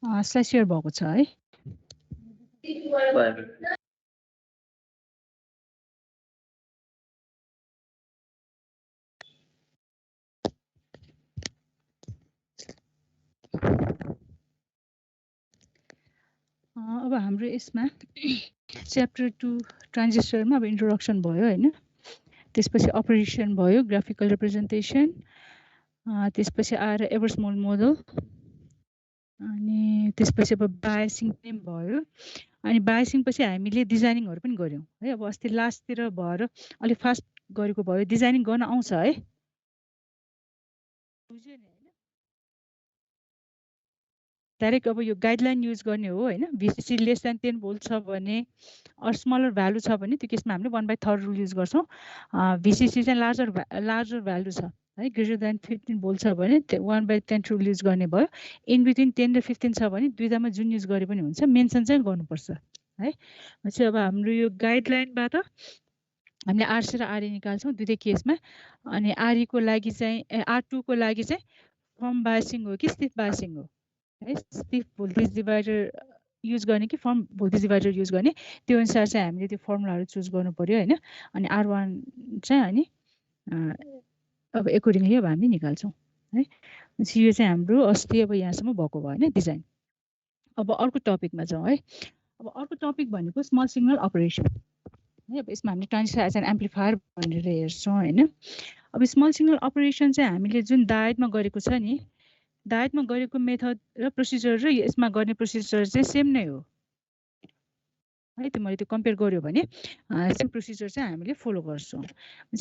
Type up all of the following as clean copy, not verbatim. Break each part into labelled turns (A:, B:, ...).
A: Slide share भएको छ है। अब हाम्रो यसमा च्याप्टर 2 ट्रान्जिस्टरमा अब इन्ट्रोडक्सन भयो हैन। त्यसपछि अपरेसन भयो, ग्राफिकल रिप्रेजेन्टेसन, त्यसपछि आएर एभर स्मल मोडल, अनि त्यसपछि अब बायसिङ पनि भयो। अनि बायसिङ पछि हामीले डिजाइनिङहरु पनि गर्यौं है। अब अस्ति लास्टतिर भएर अलि फास्ट गरेको भयो। डिजाइनिङ गर्न आउँछ है? बुझ्यो नि हैन? डाइरेक्ट अब यो गाइडलाइन युज गर्ने हो हैन। VCC लेस देन 10 भोल्ट छ भने अर स्मलर भ्यालु छ भने त्यो केसमा हामीले 1/3 रुल युज गर्छौं। VCC चाहिँ लार्जर भ्यालु छ है, ग्रेटर देन 15 भोल्ट छ भने 1/10 रुल युज गर्ने भयो। इन बिट्विन 10 र 15 छ भने दुईटामा जुन युज गरे पनि हुन्छ, मेन्सन चाहिँ गर्नुपर्छ है। चाहिँ अब हाम्रो यो गाइडलाइनबाट हामीले RC र RE निकाल्छौं दुईटै केसमा। अनि RE को लागि चाहिँ R2 को लागि चाहिँ फर्म बायसिङ हो कि स्टिफ बायसिङ हो है। स्टिफ भोल्टेज डिभाइडर युज गर्ने कि फर्म भोल्टेज डिभाइडर युज गर्ने, त्यो अनुसार चाहिँ हामीले त्यो फर्मुलाहरु चुज गर्नु पर्यो हैन। अनि R1 चाहिँ अनि अब एकर्डिङली अब हामी निकाल्छौं है। यो चाहिँ हाम्रो अस्ति अब यहाँसम्म भएको भयो हैन डिजाइन। अब अर्को टपिकमा जाउँ है। अब अर्को टपिक भनेको स्मल सिग्नल अपरेसन है। अब यसमा हामीले ट्रान्जिस्टर एज एन एम्प्लिफायर भनेर हेर्छौं हैन। अब स्मल सिग्नल अपरेसन चाहिँ हामीले जुन डायोडमा गरेको छ नि, डायोडमा गरेको मेथड र प्रोसिजर र यसमा गर्ने प्रोसिजर चाहिँ सेम नै हो है। त्यो मैले त्यो कम्पेयर गर्यो भने सेम प्रोसिजर चाहिँ हामीले फलो गर्छौं।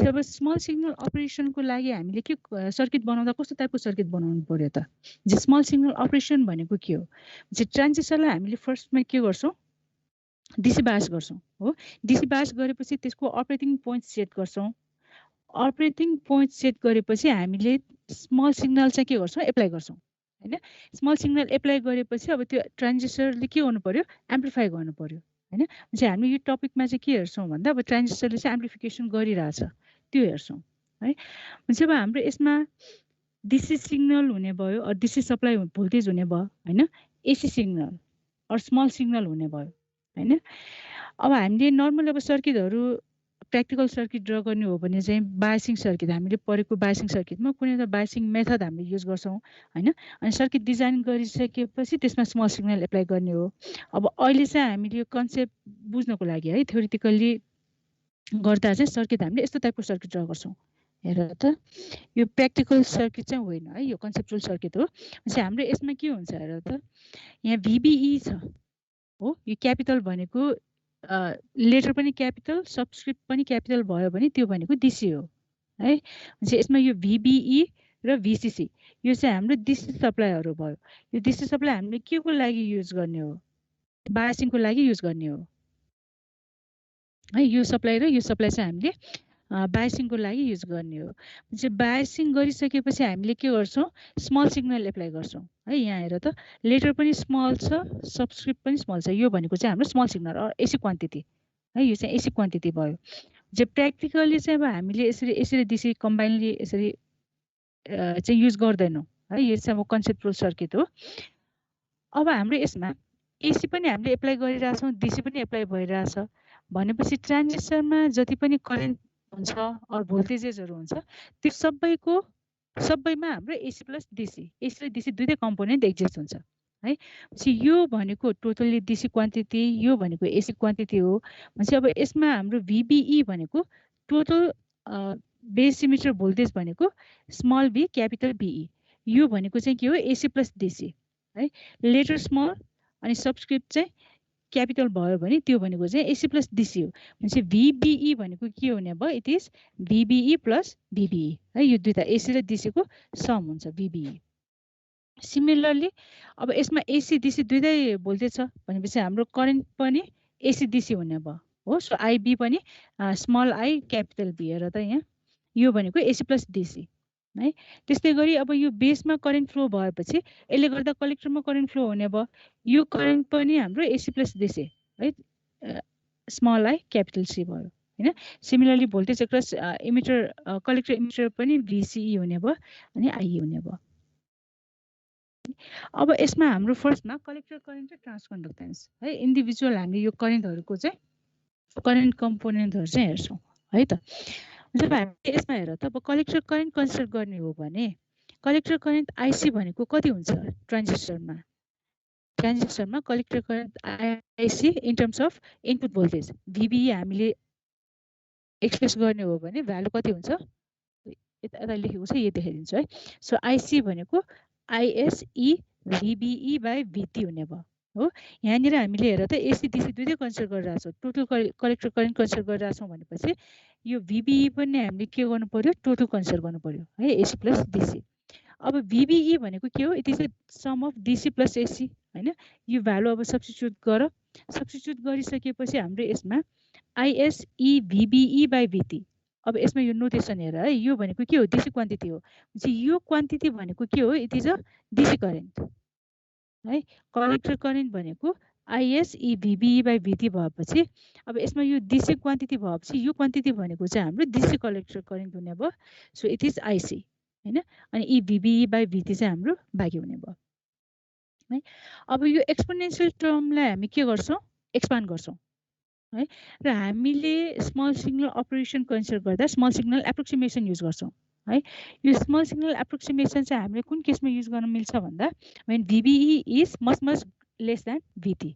A: अब स्मल सिग्नल अपरेसनको लागि हामीले के सर्किट बनाउँदा कस्तो टाइपको सर्किट बनाउनु पर्यो त? जे स्मल सिग्नल अपरेसन भनेको के हो? जे ट्रान्जिस्टरलाई हामीले फर्स्टमा के गर्छौं? डीसी बायस गर्छौं हो। डीसी बायस गरेपछि त्यसको अपरेटिङ पोइन्ट सेट गर्छौं। अपरेटिङ पोइन्ट सेट गरेपछि हामीले स्मल सिग्नल चाहिँ के गर्छौं? एप्लाई गर्छौं हैन। स्मल सिग्नल एप्लाई गरेपछि अब त्यो ट्रान्जिस्टरले के गर्नु पर्यो? एम्प्लिफाई गर्नु पर्यो हैन। चाहिँ हामी यो टपिकमा चाहिँ के हेर्छौं भन्दा अब ट्रान्जिस्टरले चाहिँ एम्प्लिफिकेसन गरिरहेछ त्यो हेर्छौं है। अब हाम्रो यसमा डीसी सिग्नल हुने भयो, डीसी सप्लाई भोल्टेज हुने भयो हैन, AC signal or small signal हुने भयो हैन। अब हामीले नर्मल अब सर्किटहरु प्र्याक्टिकल सर्किट ड्रा गर्ने हो भने चाहिँ बायसिङ सर्किट हामीले पढेको बायसिङ सर्किटमा कुनै एउटा बायसिङ मेथड हामीले युज गर्छौं हैन। अनि सर्किट डिजाइन गरिसकेपछि त्यसमा स्मल सिग्नल एप्लाई गर्ने हो। अब अहिले चाहिँ हामीले यो कन्सेप्ट बुझ्नको लागि है थ्योरिटिकली गर्दा चाहिँ सर्किट हामीले यस्तो टाइपको सर्किट ड्रा गर्छौं। हेर त यो प्र्याक्टिकल सर्किट चाहिँ होइन है, यो कन्सेप्चुअल सर्किट हो। चाहिँ हाम्रो यसमा के हुन्छ हेर त, यहाँ VBE छ हो। यो क्यापिटल भनेको लेटर पनि क्यापिटल, सबस्क्रिप्ट पनि क्यापिटल भयो भने त्यो भनेको डीसी हो है। यसमा यो VBE र VCC यो चाहिँ हाम्रो डीसी सप्लाईहरु भयो। यो डीसी सप्लाई हामीले के को लागि युज गर्ने हो? बायसिङको लागि युज गर्ने हो है। यो सप्लाई र यो सप्लाई चाहिँ हामीले बायसिङको लागि युज गर्ने हो। चाहिँ बायसिङ गरिसकेपछि हामीले के गर्छौं? स्मल सिग्नल एप्लाई गर्छौं है। यहाँ हेर त लेटर पनि स्मल छ, सबस्क्रिप्ट पनि स्मल छ। यो भनेको चाहिँ हाम्रो small signal or AC quantity है। यो चाहिँ एसी क्वान्टिटी भयो। जे प्र्याक्टिकली चाहिँ अब हामीले यसरी डीसी कम्बाइनली यसरी चाहिँ युज गर्दैनौं है। यो चाहिँ अब कन्सेप्चुअल सर्किट हो। अब हाम्रो यसमा एसी पनि हामीले एप्लाई गरिरहेछौं, डीसी पनि एप्लाई भइरहेछ भनेपछि ट्रान्जिस्टरमा जति पनि करेन्ट हुन्छ अर भोल्टेजेसहरु हुन्छ त्यो सबैमा हाम्रो एसी प्लस डीसी, एसी र डीसी दुईटै कम्पोनेन्ट एक्जिस्ट हुन्छ है। यो भनेको टोटली डीसी क्वान्टिटी, यो भनेको एसी क्वान्टिटी हो। अब यसमा हाम्रो VBE भनेको टोटल बेस इमिटर भोल्टेज भनेको स्मल b क्यापिटल BE। यो भनेको चाहिँ के हो? एसी प्लस डीसी है। लेटर स्मल अनि सबस्क्रिप्ट चाहिँ क्यापिटल भयो भने त्यो भनेको चाहिँ एसी प्लस डीसी हो। VBE भनेको के हुने भयो? It is VBE plus VBE है। यो दुईटा एसी र डीसी को सम हुन्छ VBE। सिमिलरली अब यसमा एसी डीसी दुईटै भोल्टेज छ भनेपछि हाम्रो करेन्ट पनि एसी डीसी हुने भयो हो। सो IB पनि स्मल I क्यापिटल B हेर त यहाँ यो भनेको एसी प्लस डीसी है। त्यस्तै गरी अब यो बेसमा करेन्ट फ्लो भएपछि यसले गर्दा कलेक्टरमा करेन्ट फ्लो हुने भयो। यो करेन्ट पनि हाम्रो एसी प्लस डीसी है, स्मल I क्यापिटल C भयो हैन। Similarly voltage across emitter collector emitter पनि VCE हुने भयो अनि IE हुने भयो। अब यसमा हाम्रो फर्स्टमा कलेक्टर करेन्ट र ट्रान्सकन्डक्टेन्स है इन्डिभिजुअल हामीले यो करेन्टहरूको चाहिँ करेन्ट कम्पोनेन्टहरू चाहिँ हेर्छौँ है त। जब हामीले यसमा हेर त अब कलेक्टर करेन्ट कन्सिडर गर्ने हो भने कलेक्टर करेन्ट आइसी भनेको कति हुन्छ ट्रान्जिस्टरमा collector current IC in terms of input voltage VBE हामीले एक्सप्रेस गर्ने हो भने भ्यालु कति हुन्छ यता लेखेको छ यो देखाइदिन्छु है। सो आइसी भनेको आइएसई भिबिई बाई भिटी हुने भयो हो। यहाँनिर हामीले हेर त एसी डिसी दुईटै कन्सिडर गरिरहेको छौँ टोटल कलेक्टर करेन्ट कन्सिडर गरिरहेको छौँ भनेपछि यो भिबिई पनि हामीले के गर्नु पर्यो टोटल कन्सिडर गर्नु पर्यो है एसी प्लस डिसी। अब भिबिई भनेको के हो it is a sum of DC plus AC हैन। यो भ्यालु अब सब्स्टिट्युट गरिसकेपछि हाम्रो यसमा आइएसई भिबिई बाई भिटी। अब यसमा यो नोटेसन हेर है यो भनेको के हो डिसी क्वान्टिटी हो। यो क्वान्टिटी भनेको के हो it is a DC current है। कलेक्टर करेन्ट भनेको आइएसई भिबिई बाई भिटी भएपछि अब यसमा यो डिसी क्वान्टिटी भएपछि यो क्वान्टिटी भनेको चाहिँ हाम्रो डिसी कलेक्टर करेन्ट हुने भयो। सो इट इज आइसी हैन। अनि ई भिबिई बाई भिटी चाहिँ हाम्रो बाँकी हुने भयो है। अब यो एक्सपोनेन्शियल टर्मलाई हामी के गर्छौँ एक्सपान्ड गर्छौँ है। र हामीले स्मल सिग्नल अपरेसन कन्सिडर गर्दा स्मल सिग्नल एप्रोक्सिमेसन युज गर्छौँ है। यो स्मल सिग्नल एप्रोक्सिमेसन चाहिँ हामीले कुन केसमा युज गर्न मिल्छ भन्दा when VBE is much less than VT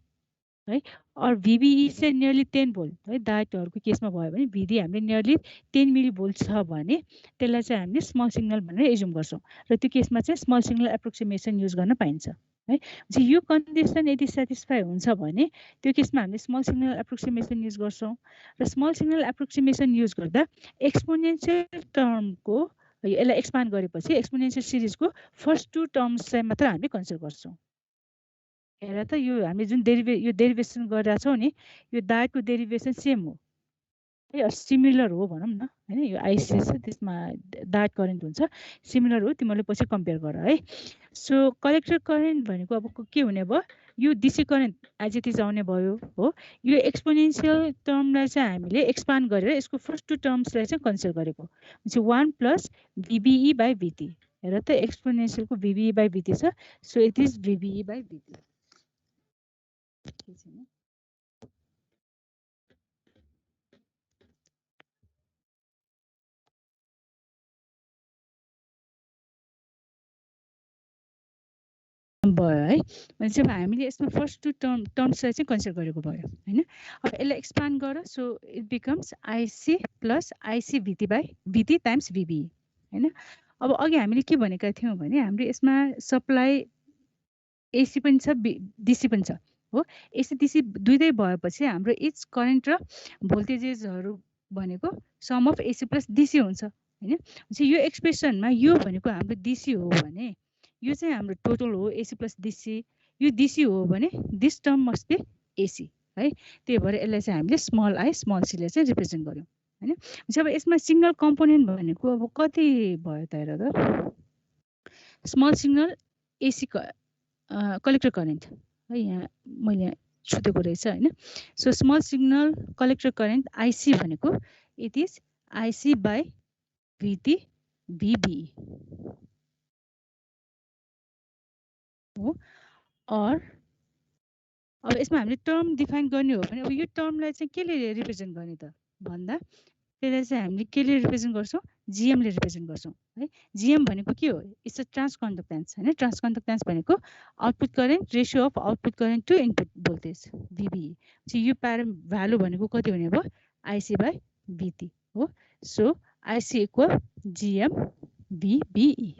A: है। और भिबिई चाहिँ नियरली 10 भोल्ट है। डायोडहरूको केसमा भयो भने भिडी हामीले नियरली 10 मिली भोल्ट छ भने त्यसलाई चाहिँ हामीले स्मल सिग्नल भनेर एज्युम गर्छौँ र त्यो केसमा चाहिँ स्मल सिग्नल एप्रोक्सिमेसन युज गर्न पाइन्छ है। यो कन्डिसन यदि सेटिस्फाई हुन्छ भने त्यो केसमा हामीले स्मल सिग्नल एप्रोक्सिमेसन युज गर्छौँ र स्मल सिग्नल एप्रोक्सिमेसन युज गर्दा एक्सपोनेन्शियल टर्मको यसलाई एक्सपान्ड गरेपछि एक्सपोनेन्शियल सिरिजको फर्स्ट 2 टर्म्स चाहिँ मात्र हामीले कन्सिडर गर्छौँ। हेर त यो हामी जुन डेरिभेसन गरिरहेको छौँ नि यो डायोडको डेरिभेसन सेम हो है सिमिलर हो भनौँ न हैन। यो आइसी छ त्यसमा डायोड करेन्ट हुन्छ सिमिलर हो तिमीहरूले पछि कम्पेयर गर है। सो कलेक्टर करेन्ट भनेको अब के हुने भयो यो DC current as it is आउने भयो हो। यो एक्सपोनेन्शियल टर्मलाई चाहिँ हामीले एक्सपान्ड गरेर यसको फर्स्ट 2 टर्म्सलाई चाहिँ कन्सिडर गरेको 1 प्लस भिबिई बाई भिटी। हेर त एक्सपोनेन्शियलको भिबिई बाई भिटी छ सो इट इज भिबिई बाई भिटी। भयो है। भनेपछि अब हामीले यसमा फर्स्ट 2 टर्म्सलाई चाहिँ कन्सिडर गरेको भयो हैन। अब यसलाई एक्सपान्ड गर सो इट बिकम्स आइसी प्लस आइसी भिटी बाई भिटी टाइम्स भिबी हैन। अब अघि हामीले के भनेका थियौँ भने हाम्रो यसमा सप्लाई एसी पनि छ डिसी पनि छ हो। एसी डिसी दुईटै भएपछि हाम्रो इच करेन्ट र भोल्टेजेसहरू भनेको sum of AC plus DC हुन्छ हैन। यो एक्सप्रेसनमा यो भनेको हाम्रो डिसी हो भने यो चाहिँ हाम्रो टोटल हो एसी प्लस डिसी। यो डिसी हो भने this term must be AC है। त्यही भएर यसलाई चाहिँ हामीले स्मल आई स्मल सीले चाहिँ रिप्रेजेन्ट गर्यौँ हैन। अब यसमा सिंगल कम्पोनेन्ट भनेको अब कति भयो त हेर त small signal AC collector current है। यहाँ मैले छुटेको रहेछ हैन। So small signal collector current आइसी भनेको इट इज आइसी बाई भिटी भिबी हो। और अब यसमा हामीले टर्म डिफाइन गर्ने हो भने अब यो टर्मलाई चाहिँ केले रिप्रेजेन्ट गर्ने त भन्दा त्यसलाई चाहिँ हामीले केले रिप्रेजेन्ट गर्छौँ जिएमले रिप्रेजेन्ट गर्छौँ है। जिएम भनेको के हो इट्स अ ट्रान्सकन्डक्टेन्स हैन। ट्रान्सकन्डक्टेन्स भनेको output current ratio of output current to input voltage VB. यो भ्यालु भनेको कति हुने भयो आइसी बाई भिटी हो। सो आइसी इक्वल जिएम भिबिई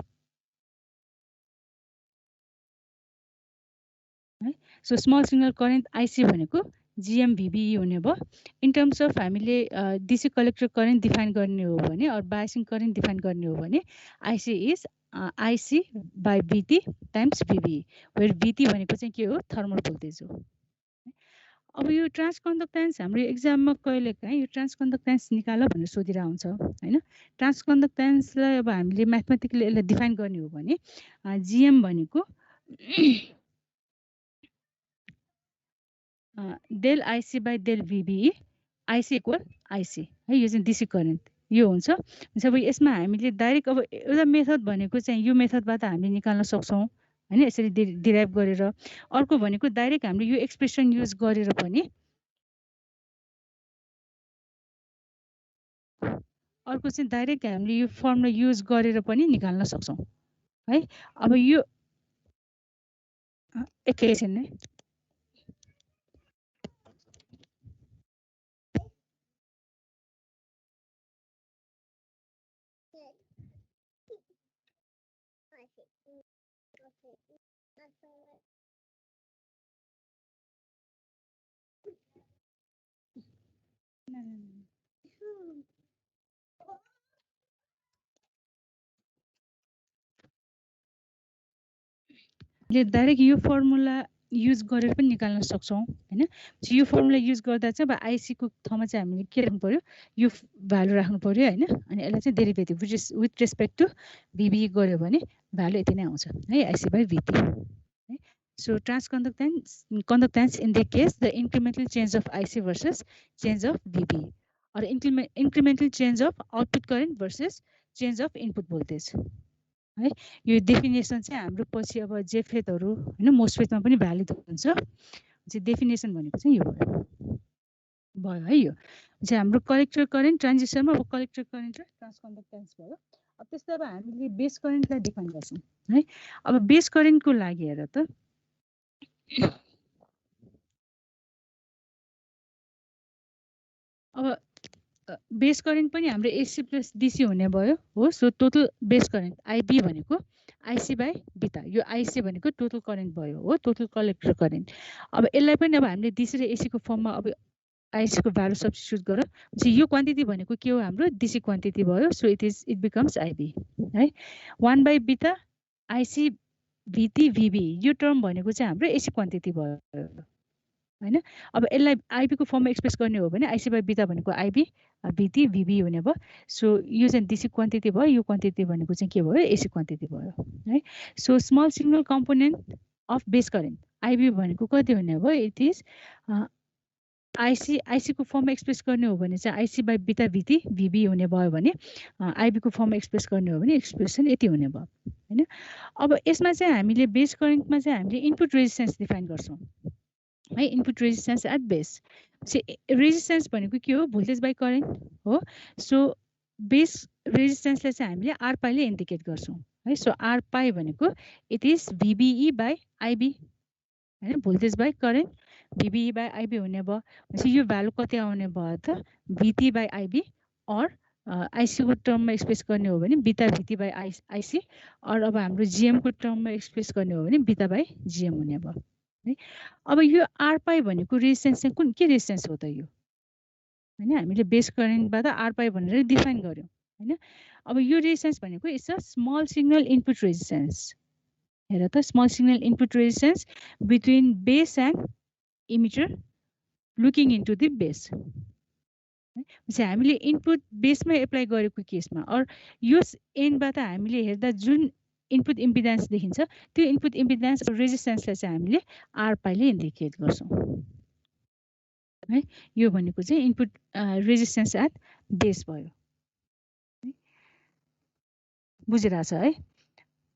A: है। सो स्मल सिग्नल करेन्ट आइसी भनेको जिएम भिबिई हुने भयो। इन टर्म्स अफ हामीले डिसी कलेक्टर करेन्ट डिफाइन गर्ने हो भने अर बायसिङ करेन्ट डिफाइन गर्ने हो भने आइसी इज आइसी बाई भिटी टाइम्स भिबिई वेयर भिटी भनेको चाहिँ के हो थर्मल भोल्टेज हो। अब यो ट्रान्सकन्डक्टेन्स हाम्रो एक्जाममा कहिलेकाहीँ यो ट्रान्सकन्डक्टेन्स निकाल भनेर सोधिरहेको हुन्छ हैन। ट्रान्सकन्डक्टेन्सलाई अब हामीले म्याथमेटिकली यसलाई डिफाइन गर्ने हो भने जिएम भनेको डेल आइसी बाई डेल भिबिई आइसी इक्वल आइसी है। यो चाहिँ डिसी करेन्ट यो हुन्छ। अब यसमा हामीले डाइरेक्ट अब एउटा मेथड भनेको चाहिँ यो मेथडबाट हामीले निकाल्न सक्छौँ हैन यसरी डिराइभ गरेर अर्को भनेको डाइरेक्ट हामीले यो एक्सप्रेसन युज गरेर पनि अर्को चाहिँ डाइरेक्ट हामीले यो फर्मुला युज गरेर पनि निकाल्न सक्छौं है अब यो एकैछिन नै डाइरेक्ट यो फर्मुला युज गरेर पनि निकाल्न सक्छौं हैन यो फर्मुला युज गर्दा चाहिँ अब आईसी को ठाउँमा चाहिँ हामीले के राख्नु पर्यो यो भ्यालु राख्नु पर्यो हैन अनि यसलाई चाहिँ derivative with respect to VB गर्यो भने भ्यालु यति नै आउँछ है आईसी बाइ भिटी है so conductance in the case the incremental change of IC versus change of VB or incremental change of output current versus change of input voltage है यो definition चाहिँ हाम्रो पछि अब जेफेटहरु हैन मोसफेटमा पनि भ्यालिड हुन्छ चाहिँ डेफिनेसन भनेको चाहिँ यो भयो है यो चाहिँ हाम्रो कलेक्टर करेन्ट ट्रान्जिस्टरमा अब कलेक्टर करेन्ट र ट्रान्सकन्डक्टेन्स भयो अब त्यस्तै अब हामीले बेस करेन्टलाई डिफाइन गर्छौं है अब बेस करेन्टको लागि हेर त अब बेस करेन्ट पनि हाम्रो एसी प्लस डीसी हुने भयो हो so total base current IB भनेको आईसी बाइ बीटा यो आईसी भनेको टोटल करेन्ट भयो हो टोटल कलेक्टर करेन्ट अब यसलाई पनि अब हामीले डीसी र एसी को फर्ममा अब आईसी को भ्यालु सब्स्टिट्युट गरेर चाहिँ यो क्वान्टिटी भनेको के हो हाम्रो डीसी क्वान्टिटी भयो सो इट बिकम्स आईबी है 1 बाइ बीटा आईसी भीटी भिबी यो टर्म भनेको चाहिँ हाम्रो एसी क्वान्टिटी भयो हैन अब यसलाई आईबी को फर्ममा एक्सप्रेस गर्ने हो भने आईसी बाइ बीटा भनेको आईबी भीटी भिबी हुने भयो सो यो चाहिँ डीसी क्वान्टिटी भयो यो क्वान्टिटी भनेको चाहिँ के भयो एसी क्वान्टिटी भयो है so small signal component of base current IB भनेको कति हुने भयो इट इज आईसी को फर्ममा एक्सप्रेस गर्ने हो भने चाहिँ IC by beta VT VB हुने भयो भने आईबी को फर्ममा एक्सप्रेस गर्ने हो भने एक्सप्रेसन यति हुने भयो हैन अब यसमा चाहिँ हामीले बेस करेन्टमा चाहिँ हामीले इनपुट रेजिस्टेन्स डिफाइन गर्छौं है input resistance at base resistance भनेको के हो भोल्टेज बाइ करेन्ट हो सो बेस रेजिस्टेन्सलाई चाहिँ हामीले आर पाईले इन्डिकेट गर्छौं है सो आर पाई भनेको it is VBE by IB हैन voltage by current VBE by IB हुने भयो भनेपछि यो भ्यालु कति आउने भयो त VT by IB or IC को टर्ममा एक्सप्रेस गर्ने हो भने beta VT by IC or अब हाम्रो जीएम को टर्ममा एक्सप्रेस गर्ने हो भने बीटा बाइ जीएम हुने भयो है अब यो आर पाई भनेको रेजिस्टेन्स चाहिँ कुन के रेजिस्टेन्स हो त यो हैन हामीले बेस करेन्टबाट आर पाई भनेर डिफाइन गर्यौं हैन अब यो रेजिस्टेन्स भनेको it's a small signal input resistance हेर त small signal input resistance between base and emitter looking into the base चाहिँ हामीले इनपुट बेसमा एप्लाई गरेको केसमा अर यो एन्डबाट हामीले हेर्दा जुन इनपुट इम्पिडेन्स देखिन्छ त्यो इनपुट इम्पिडेन्स र रेजिस्टेन्सलाई चाहिँ हामीले आर पाईले इन्डिकेट गर्छौं है यो भनेको चाहिँ इनपुट रेजिस्टेन्स एट बेस भयो बुझिरहेछ है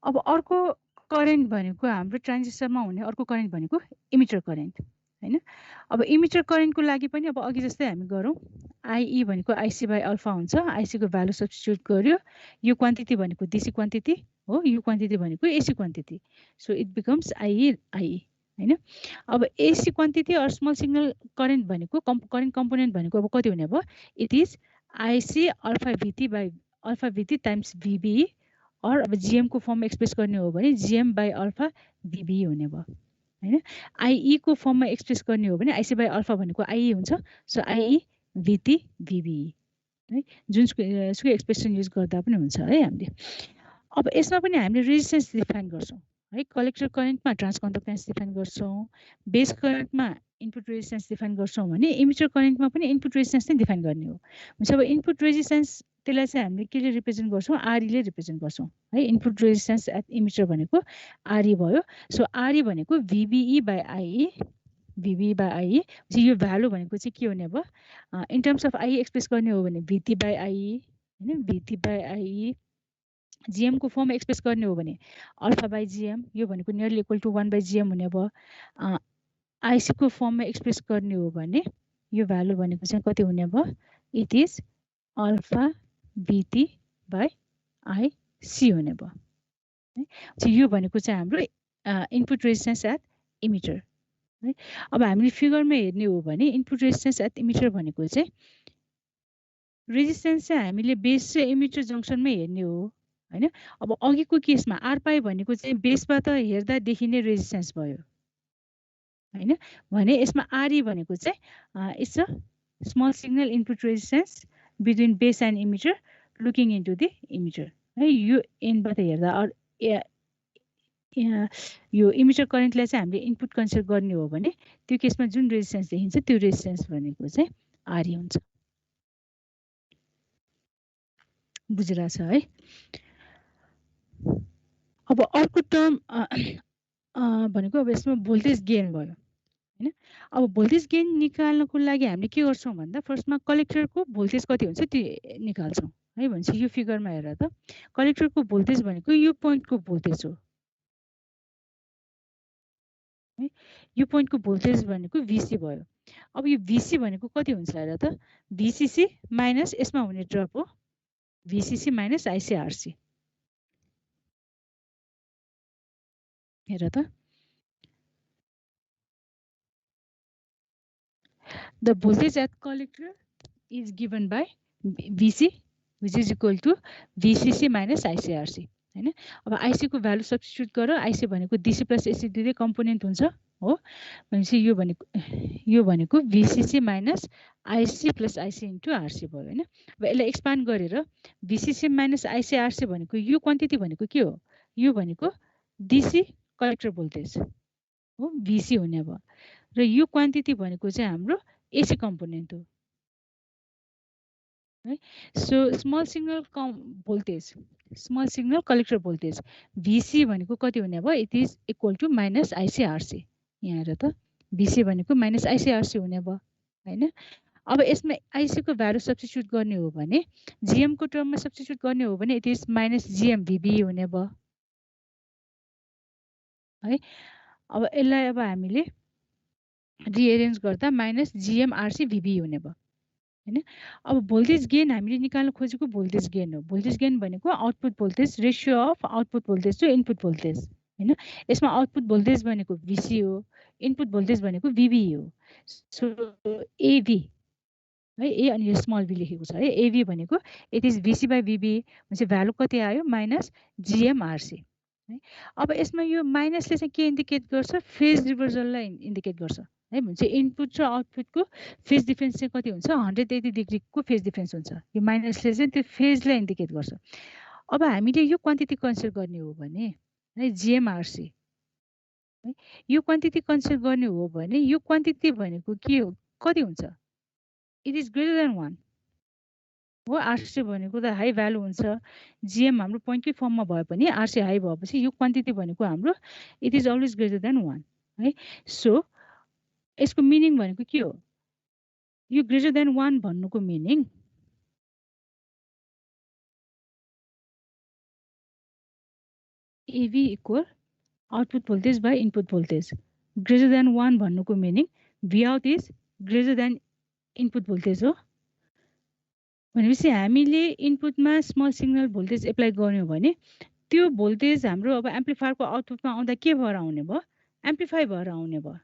A: अब अर्को करेन्ट भनेको हाम्रो ट्रान्जिस्टरमा हुने अर्को करेन्ट भनेको इमिटर करेन्ट हैन अब इमिटर करेन्टको लागि पनि अब अघि जस्तै हामी गरौँ आईई भनेको आईसी बाइ अल्फा हुन्छ आईसी को भ्यालु सब्स्टिट्युट गर्यो यो क्वान्टिटी भनेको डीसी क्वान्टिटी हो यो क्वान्टिटी भनेको AC quantity so it becomes IE हैन अब AC quantity or small signal current भनेको करेन्ट कम्पोनेन्ट भनेको अब कति हुने भयो it is IC alpha VT times VB or अब जीएम को फर्ममा एक्सप्रेस गर्ने हो भने जीएम बाइ अल्फा भिबी हुने भयो हैन आईई को फर्ममा एक्सप्रेस गर्ने हो भने आईसी बाइ अल्फा भनेको आईई हुन्छ सो आईई भिटी भिबी है जुनसुकै एक्सप्रेसन युज गर्दा पनि हुन्छ है हामीले अब यसमा पनि हामीले रेजिस्टेन्स डिफाइन गर्छौं है कलेक्टर करेन्टमा ट्रान्सकन्डक्टेन्स डिफाइन गर्छौं बेस करेन्टमा इनपुट रेजिस्टेन्स डिफाइन गर्छौं भने इमिटर करेन्टमा पनि इनपुट रेजिस्टेन्स नै डिफाइन गर्ने हो हुन्छ अब इनपुट रेजिस्टेन्स त्यसलाई चाहिँ हामीले केले रिप्रेजेन्ट गर्छौं आरई ले रिप्रेजेन्ट गर्छौं है इनपुट रेजिस्टेन्स एट इमिटर भनेको आरई भयो सो आरई भनेको भिबिई बाइ आईई यो भ्यालु भनेको चाहिँ के हुने भयो in terms of IE express गर्ने हो भने भिटी बाइ आईई हैन भिटी बाइ आईई GM को फर्म एक्सप्रेस गर्ने हो भने अल्फा बाई GM यो भनेको nearly equal to 1 by GM हुने भयो। IC को फर्ममा एक्सप्रेस गर्ने हो भने यो भ्यालु भनेको चाहिँ कति हुने भयो? It is alpha BT by IC हुने भयो। यो भनेको चाहिँ हाम्रो इनपुट रेजिस्टेन्स एट इमिटर है। अब हामीले फिगरमा हेर्ने हो भने इनपुट रेजिस्टेन्स एट इमिटर भनेको चाहिँ रेजिस्टेन्स चाहिँ हामीले बेस र इमिटर जङ्सनमै हेर्ने हो हैन। अब अघिको केसमा आर पाई भनेको चाहिँ बेसबाट हेर्दा देखिने रेजिस्टेन्स भयो हैन भने यसमा आरई भनेको चाहिँ it's a small signal input resistance between base and emitter looking into the emitter है। यो एन्डबाट हेर्दा यो इमिटर करेन्टलाई चाहिँ हामीले इनपुट कन्सिडर गर्ने हो भने त्यो केसमा जुन रेजिस्टेन्स देखिन्छ त्यो रेजिस्टेन्स भनेको चाहिँ आरई हुन्छ। बुझिरहेछ है। अब अर्को टर्म भनेको अब यसमा भोल्टेज गेन भयो हैन। अब भोल्टेज गेन निकाल्नको लागि हामीले के गर्छौँ भन्दा फर्स्टमा कलेक्टरको भोल्टेज कति हुन्छ त्यो निकाल्छौँ है। भनेपछि यो फिगरमा हेर त कलेक्टरको भोल्टेज भनेको यो पोइन्टको भोल्टेज हो है। यो पोइन्टको भोल्टेज भनेको VC भयो। अब यो VC भनेको कति हुन्छ हेर त VCC माइनस यसमा हुने ड्रप हो VCC माइनस ICRC हेर त। The voltage at collector is given by VC which is equal to VCC minus ICRC हैन। अब IC को भ्यालु सब्स्टिट्युट गर। IC भनेको DC प्लस AC दुईटै कम्पोनेन्ट हुन्छ हो। भनेपछि यो भनेको VCC minus IC plus IC into RC भयो हैन। अब यसलाई एक्सपान्ड गरेर VCC माइनस ICRC भनेको यो क्वान्टिटी भनेको के हो? यो भनेको DC कलेक्टर भोल्टेज हो VC हुने भयो र यो क्वान्टिटी भनेको चाहिँ हाम्रो AC कम्पोनेन्ट हो है। So small signal voltage small signal collector voltage VC भनेको कति हुने भयो? It is equal to minus ICRC। यहाँ हेर त VC भनेको माइनस ICRC हुने भयो हैन। अब यसमा IC को भ्यालु सब्स्टिट्युट गर्ने हो भने GM को टर्ममा सब्स्टिट्युट गर्ने हो भने it is minus GM VB हुने भयो है। अब यसलाई अब हामीले रिएरेन्ज गर्दा माइनस GM RC VB हुने भयो हैन। अब भोल्टेज गेन हामीले निकाल्न खोजेको भोल्टेज गेन हो। भोल्टेज गेन भनेको output voltage ratio of output voltage to input voltage हैन। यसमा आउटपुट भोल्टेज भनेको VC हो इनपुट भोल्टेज भनेको VB हो। सो AV है ए अनि यो स्मल b लेखेको छ है। AV भनेको it is VC by VB भनेपछि भ्यालु कति आयो? माइनस GM RC है। अब यसमा यो माइनसले चाहिँ के इन्डिकेट गर्छ? फेज रिभर्सललाई इन्डिकेट गर्छ है। भनेपछि इनपुट र आउटपुटको फेज डिफरेन्स चाहिँ कति हुन्छ? 180 डिग्रीको फेज डिफरेन्स हुन्छ। यो माइनसले चाहिँ त्यो फेजलाई इन्डिकेट गर्छ। अब हामीले यो क्वान्टिटी कन्सिडर गर्ने हो भने है GMRC है यो क्वान्टिटी कन्सिडर गर्ने हो भने यो क्वान्टिटी भनेको के हो? कति हुन्छ? इट इज ग्रेटर देन 1 हो। RC भनेको त हाई भ्यालु हुन्छ। GM हाम्रो पोइन्टकै फर्ममा भए पनि RC हाई भएपछि यो क्वान्टिटी भनेको हाम्रो it is always greater than 1 है। सो यसको मिनिङ भनेको के हो? यो ग्रेटर देन 1 भन्नुको meaning AV equal output voltage by input voltage. Greater than 1 भन्नुको meaning V out is greater than input voltage हो। भनेपछि हामीले इनपुटमा स्मल सिग्नल भोल्टेज एप्लाई गर्यौं भने त्यो भोल्टेज हाम्रो अब एम्प्लिफायरको आउटपुटमा आउँदा के भएर आउने भयो? एम्प्लिफाई भएर आउने भयो।